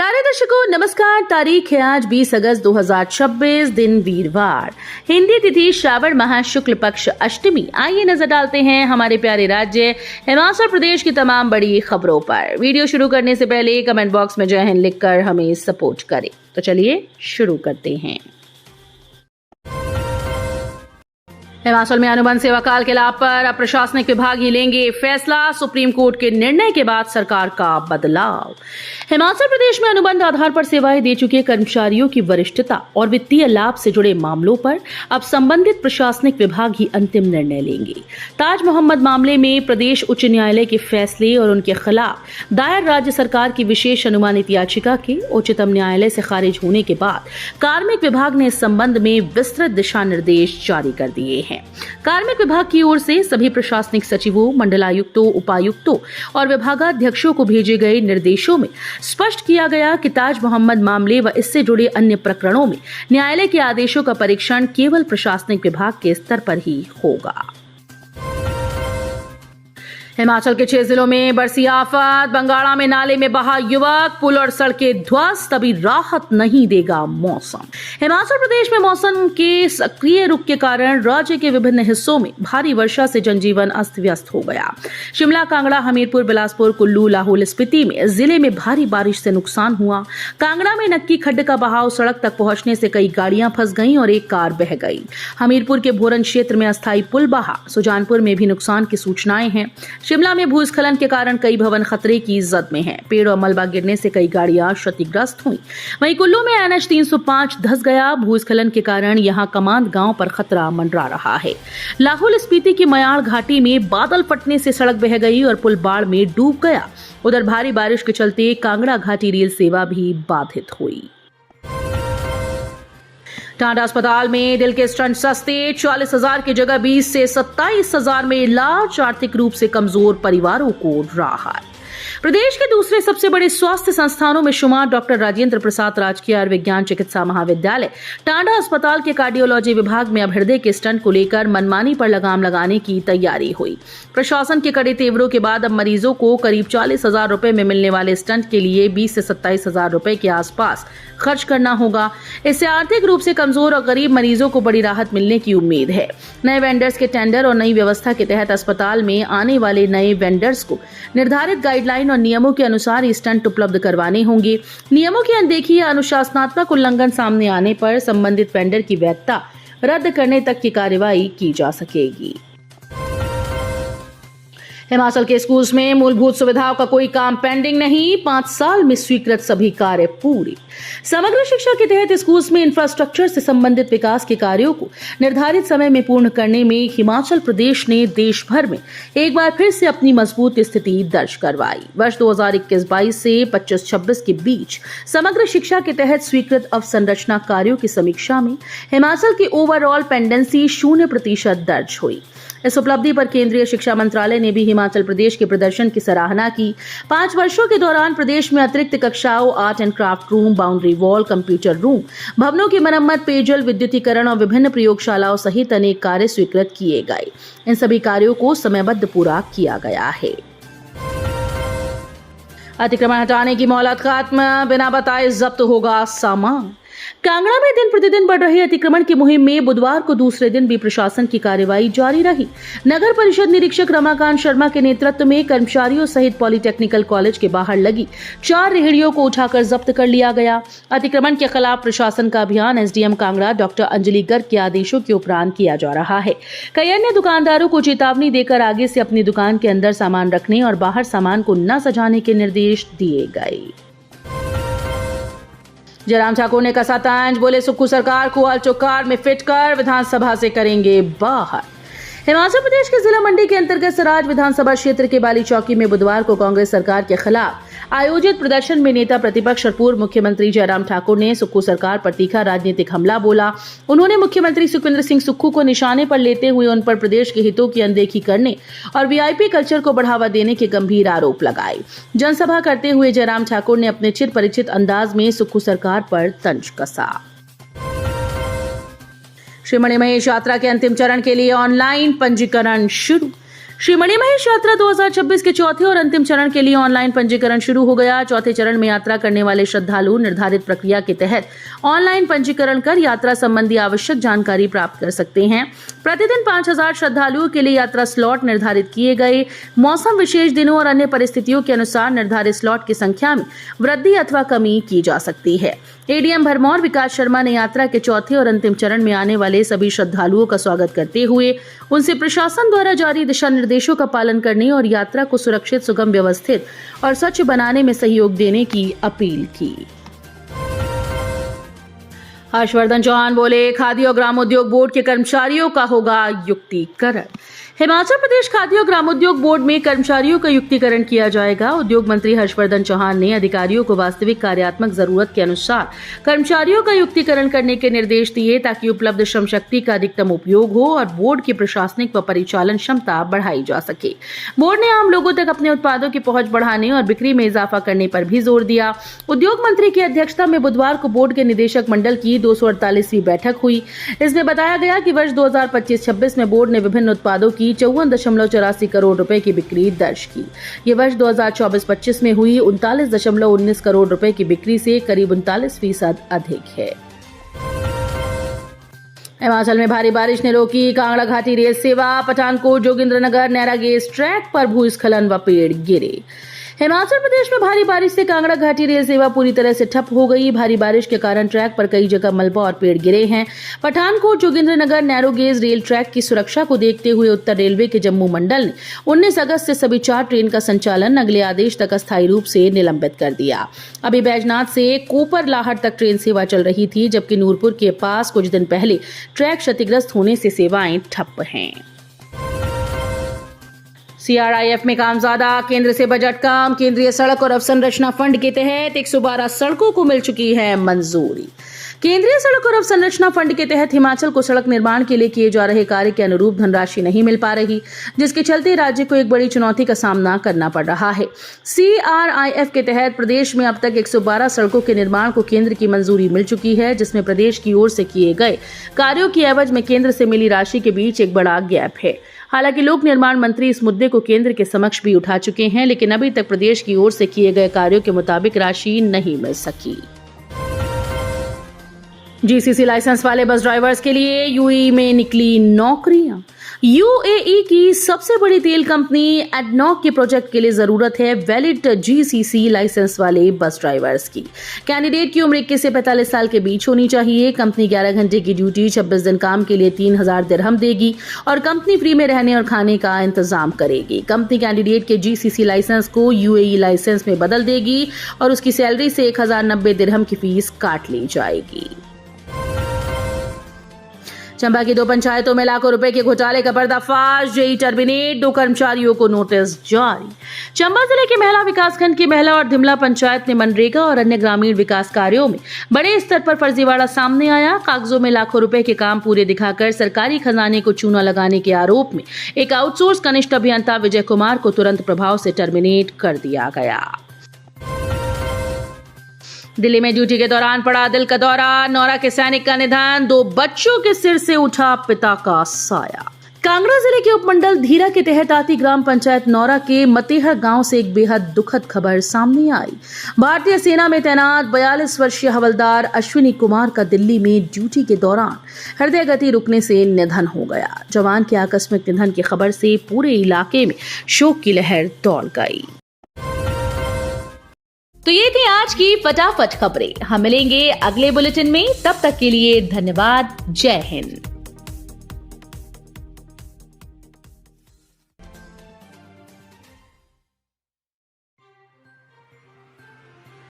प्यारे दर्शकों नमस्कार। तारीख है आज 20 अगस्त 2026, दिन वीरवार, हिंदी तिथि श्रावण माह शुक्ल पक्ष अष्टमी। आइए नजर डालते हैं हमारे प्यारे राज्य हिमाचल प्रदेश की तमाम बड़ी खबरों पर। वीडियो शुरू करने से पहले कमेंट बॉक्स में जय हिंद लिखकर हमें सपोर्ट करें। तो चलिए शुरू करते हैं। हिमाचल में अनुबंध सेवा काल के लाभ पर अब प्रशासनिक विभाग ही लेंगे फैसला। सुप्रीम कोर्ट के निर्णय के बाद सरकार का बदलाव। हिमाचल प्रदेश में अनुबंध आधार पर सेवाएं दे चुके कर्मचारियों की वरिष्ठता और वित्तीय लाभ से जुड़े मामलों पर अब संबंधित प्रशासनिक विभाग ही अंतिम निर्णय लेंगे। ताज मोहम्मद मामले में प्रदेश उच्च न्यायालय के फैसले और उनके खिलाफ दायर राज्य सरकार की विशेष अनुमानित याचिका के उच्चतम न्यायालय से खारिज होने के बाद कार्मिक विभाग ने इस संबंध में विस्तृत दिशा निर्देश जारी कर दिए हैं। कार्मिक विभाग की ओर से सभी प्रशासनिक सचिवों, मंडलायुक्तों, उपायुक्तों और विभागाध्यक्षों को भेजे गए निर्देशों में स्पष्ट किया गया कि ताज मोहम्मद मामले व इससे जुड़े अन्य प्रकरणों में न्यायालय के आदेशों का परीक्षण केवल प्रशासनिक विभाग के स्तर पर ही होगा। हिमाचल के 6 जिलों में बरसी आफत। बंगाड़ा में नाले में बहा युवक, पुल और सड़कें ध्वस्त। अभी राहत नहीं देगा मौसम। हिमाचल प्रदेश में मौसम के सक्रिय रुख के कारण राज्य के विभिन्न हिस्सों में भारी वर्षा से जनजीवन अस्त व्यस्त हो गया। शिमला, कांगड़ा, हमीरपुर, बिलासपुर, कुल्लू, लाहौल स्पीति में जिले में भारी बारिश से नुकसान हुआ। कांगड़ा में नक्की खड्ड का बहाव सड़क तक पहुंचने से कई गाड़ियां फंस गईं और एक कार बह गई। हमीरपुर के भोरन क्षेत्र में अस्थायी पुल बहा। सुजानपुर में भी नुकसान की सूचनाएं हैं। शिमला में भूस्खलन के कारण कई भवन खतरे की जद में हैं। पेड़ और मलबा गिरने से कई गाड़ियां क्षतिग्रस्त हुई। वहीं कुल्लू में NH 305 धंस गया। भूस्खलन के कारण यहां कमांद गांव पर खतरा मंडरा रहा है। लाहौल स्पीति की मयाड़ घाटी में बादल फटने से सड़क बह गई और पुल बाढ़ में डूब गया। उधर भारी बारिश के चलते कांगड़ा घाटी रेल सेवा भी बाधित हुई। टांडा अस्पताल में दिल के स्टंट सस्ते। 40,000 की जगह 20 से 27,000 में इलाज। आर्थिक रूप से कमजोर परिवारों को राहत। प्रदेश के दूसरे सबसे बड़े स्वास्थ्य संस्थानों में शुमार डॉक्टर राजेंद्र प्रसाद राजकीय आयुर्विज्ञान चिकित्सा महाविद्यालय टांडा अस्पताल के कार्डियोलॉजी विभाग में अब हृदय के स्टंट को लेकर मनमानी पर लगाम लगाने की तैयारी हुई। प्रशासन के कड़े तेवरों के बाद अब मरीजों को करीब 40,000 रुपए में मिलने वाले स्टंट के लिए 20 से 27,000 रुपए के आसपास खर्च करना होगा। इससे आर्थिक रूप से कमजोर और गरीब मरीजों को बड़ी राहत मिलने की उम्मीद है। नए वेंडर्स के टेंडर और नई व्यवस्था के तहत अस्पताल में आने वाले नए वेंडर्स को निर्धारित गाइडलाइन और नियमों के अनुसार स्टंट उपलब्ध करवाने होंगे। नियमों की अनदेखी या अनुशासनात्मक उल्लंघन सामने आने पर संबंधित वेंडर की वैधता रद्द करने तक की कार्रवाई की जा सकेगी। हिमाचल के स्कूल्स में मूलभूत सुविधाओं का कोई काम पेंडिंग नहीं। 5 साल में स्वीकृत सभी कार्य पूरे। समग्र शिक्षा के तहत स्कूल्स में इंफ्रास्ट्रक्चर से संबंधित विकास के कार्यों को निर्धारित समय में पूर्ण करने में हिमाचल प्रदेश ने देश भर में एक बार फिर से अपनी मजबूत स्थिति दर्ज करवाई। वर्ष 2021-22 से 25-26 के बीच समग्र शिक्षा के तहत स्वीकृत अवसंरचना कार्यों की समीक्षा में हिमाचल की ओवरऑल पेंडेंसी 0% दर्ज हुई। इस उपलब्धि पर केंद्रीय शिक्षा मंत्रालय ने भी हिमाचल प्रदेश के प्रदर्शन की सराहना की। 5 वर्षों के दौरान प्रदेश में अतिरिक्त कक्षाओं, art and craft room, boundary wall, computer room, भवनों की मरम्मत, पेयजल, विद्युतीकरण और विभिन्न प्रयोगशालाओं सहित अनेक कार्य स्वीकृत किए गए। इन सभी कार्यों को समयबद्ध पूरा किया गया है। अतिक्रमण हटाने की मोहलत खत्म। बिना बताए जब्त होगा सामान। कांगड़ा में दिन प्रतिदिन बढ़ रहे अतिक्रमण की मुहिम में बुधवार को दूसरे दिन भी प्रशासन की कार्रवाई जारी रही। नगर परिषद निरीक्षक रमाकांत शर्मा के नेतृत्व में कर्मचारियों सहित पॉलिटेक्निकल कॉलेज के बाहर लगी 4 रेहड़ियों को उठाकर जब्त कर लिया गया। अतिक्रमण के खिलाफ प्रशासन का अभियान SDM कांगड़ा डॉक्टर अंजलि गर्ग के आदेशों के उपरांत किया जा रहा है। कई अन्य दुकानदारों को चेतावनी देकर आगे से अपनी दुकान के अंदर सामान रखने और बाहर सामान को न सजाने के निर्देश दिए गए। जयराम ठाकुर ने कसा तंज। बोले सुक्खू सरकार को अलचोकार में फिट कर विधानसभा से करेंगे बाहर। हिमाचल प्रदेश के जिला मंडी के अंतर्गत सराज विधानसभा क्षेत्र के बाली चौकी में बुधवार को कांग्रेस सरकार के खिलाफ आयोजित प्रदर्शन में नेता प्रतिपक्ष और पूर्व मुख्यमंत्री जयराम ठाकुर ने सुक्खू सरकार पर तीखा राजनीतिक हमला बोला। उन्होंने मुख्यमंत्री सुखविंदर सिंह सुक्खू को निशाने पर लेते हुए उन पर प्रदेश के हितों की अनदेखी करने और VIP कल्चर को बढ़ावा देने के गंभीर आरोप लगाए। जनसभा करते हुए जयराम ठाकुर ने अपने चिर परिचित अंदाज में सुक्खू सरकार पर तंज कसा। श्री मणिमहेश यात्रा के अंतिम चरण के लिए ऑनलाइन पंजीकरण शुरू। श्री मणिमहेश यात्रा 2026 के चौथे और अंतिम चरण के लिए ऑनलाइन पंजीकरण शुरू हो गया। चौथे चरण में यात्रा करने वाले श्रद्धालु निर्धारित प्रक्रिया के तहत ऑनलाइन पंजीकरण कर यात्रा संबंधी आवश्यक जानकारी प्राप्त कर सकते हैं। प्रतिदिन 5000 श्रद्धालुओं के लिए यात्रा स्लॉट निर्धारित किए गए। मौसम, विशेष दिनों और अन्य परिस्थितियों के अनुसार निर्धारित स्लॉट की संख्या में वृद्धि अथवा कमी की जा सकती है। एडीएम भरमौर विकास शर्मा ने यात्रा के चौथे और अंतिम चरण में आने वाले सभी श्रद्धालुओं का स्वागत करते हुए उनसे प्रशासन द्वारा जारी दिशा निर्देशों का पालन करने और यात्रा को सुरक्षित, सुगम, व्यवस्थित और स्वच्छ बनाने में सहयोग देने की अपील की। हर्षवर्धन चौहान बोले, खादी और ग्रामोद्योग बोर्ड के कर्मचारियों का होगा युक्तिकरण। हिमाचल प्रदेश खादी और ग्रामोद्योग बोर्ड में कर्मचारियों का युक्तिकरण किया जाएगा। उद्योग मंत्री हर्षवर्धन चौहान ने अधिकारियों को वास्तविक कार्यात्मक जरूरत के अनुसार कर्मचारियों का युक्तिकरण करने के निर्देश दिए ताकि उपलब्ध श्रम शक्ति का अधिकतम उपयोग हो और बोर्ड की प्रशासनिक व परिचालन क्षमता बढ़ाई जा सके। बोर्ड ने आम लोगों तक अपने उत्पादों की पहुंच बढ़ाने और बिक्री में इजाफा करने पर भी जोर दिया। उद्योग मंत्री की अध्यक्षता में बुधवार को बोर्ड के निदेशक मंडल की 248वीं बैठक हुई। इसमें बताया गया कि वर्ष 2025-26 में बोर्ड ने विभिन्न उत्पादों की 54.84 करोड़ रुपए की बिक्री दर्ज की। ये वर्ष 2024-25 में हुई 39.19 करोड़ रुपए की बिक्री से करीब 39% अधिक है। हिमाचल में भारी बारिश ने रोकी कांगड़ा घाटी रेल सेवा। पठानकोट जोगिंद्रनगर नैरागेज ट्रैक पर भूस्खलन व पेड़ गिरे। हिमाचल प्रदेश में भारी बारिश से कांगड़ा घाटी रेल सेवा पूरी तरह से ठप हो गई। भारी बारिश के कारण ट्रैक पर कई जगह मलबा और पेड़ गिरे हैं। Pathankot Jogindernagar narrow gauge rail track की सुरक्षा को देखते हुए उत्तर रेलवे के जम्मू मंडल ने 19 अगस्त से सभी 4 ट्रेन का संचालन अगले आदेश तक अस्थायी रूप से निलंबित कर दिया। अभी बैजनाथ से कोपरलाहट तक ट्रेन सेवा चल रही थी, जबकि नूरपुर के पास कुछ दिन पहले ट्रैक क्षतिग्रस्त होने से सेवाएं ठप हैं। सीआरआईएफ में काम ज्यादा, केंद्र से बजट कम। केंद्रीय सड़क और अवसंरचना फंड के तहत 112 सड़कों को मिल चुकी है मंजूरी। केंद्रीय सड़क और अवसंरचना फंड के तहत हिमाचल को सड़क निर्माण के लिए किए जा रहे कार्य के अनुरूप धनराशि नहीं मिल पा रही, जिसके चलते राज्य को एक बड़ी चुनौती का सामना करना पड़ रहा है। सीआरआईएफ के तहत प्रदेश में अब तक 112 सड़कों के निर्माण को केंद्र की मंजूरी मिल चुकी है, जिसमें प्रदेश की ओर से किए गए कार्यों की एवज में केंद्र से मिली राशि के बीच एक बड़ा गैप है। हालांकि लोक निर्माण मंत्री इस मुद्दे को केंद्र के समक्ष भी उठा चुके हैं, लेकिन अभी तक प्रदेश की ओर से किए गए कार्यों के मुताबिक राशि नहीं मिल सकी। जीसीसी लाइसेंस वाले बस ड्राइवर्स के लिए यूएई में निकली नौकरियां। यूएई की सबसे बड़ी तेल कंपनी एडनॉक के प्रोजेक्ट के लिए जरूरत है वैलिड जीसीसी लाइसेंस वाले बस ड्राइवर्स की। कैंडिडेट की उम्र 21 से 45 साल के बीच होनी चाहिए। कंपनी 11 घंटे की ड्यूटी, 26 दिन काम के लिए 3000 दिरहम देगी और कंपनी फ्री में रहने और खाने का इंतजाम करेगी। कंपनी कैंडिडेट के जीसीसी लाइसेंस को यूएई लाइसेंस में बदल देगी और उसकी सैलरी से 1090 दिरहम की फीस काट ली जाएगी। चंबा की 2 पंचायतों में लाखों रुपए के घोटाले का पर्दाफाश, जेई टर्मिनेट, 2 कर्मचारियों को नोटिस जारी। चंबा जिले के महिला विकासखंड की महिला और धिमला पंचायत में मनरेगा और अन्य ग्रामीण विकास कार्यों में बड़े स्तर पर फर्जीवाड़ा सामने आया। कागजों में लाखों रुपए के काम पूरे दिखाकर सरकारी खजाने को चूना लगाने के आरोप में एक आउटसोर्स कनिष्ठ अभियंता विजय कुमार को तुरंत प्रभाव से टर्मिनेट कर दिया गया। दिल्ली में ड्यूटी के दौरान पड़ा दिल का दौरा, नौरा के सैनिक का निधन, 2 बच्चों के सिर से उठा पिता का साया। कांगड़ा जिले के उपमंडल धीरा के तहत आती ग्राम पंचायत नौरा के मतेहर गांव से एक बेहद दुखद खबर सामने आई। भारतीय सेना में तैनात 42 वर्षीय हवलदार अश्विनी कुमार का दिल्ली में ड्यूटी के दौरान हृदय गति रुकने से निधन हो गया। जवान के आकस्मिक निधन की खबर से पूरे इलाके में शोक की लहर दौड़ गई। तो ये थी आज की फटाफट खबरें। हम मिलेंगे अगले बुलेटिन में, तब तक के लिए धन्यवाद। जय हिंद।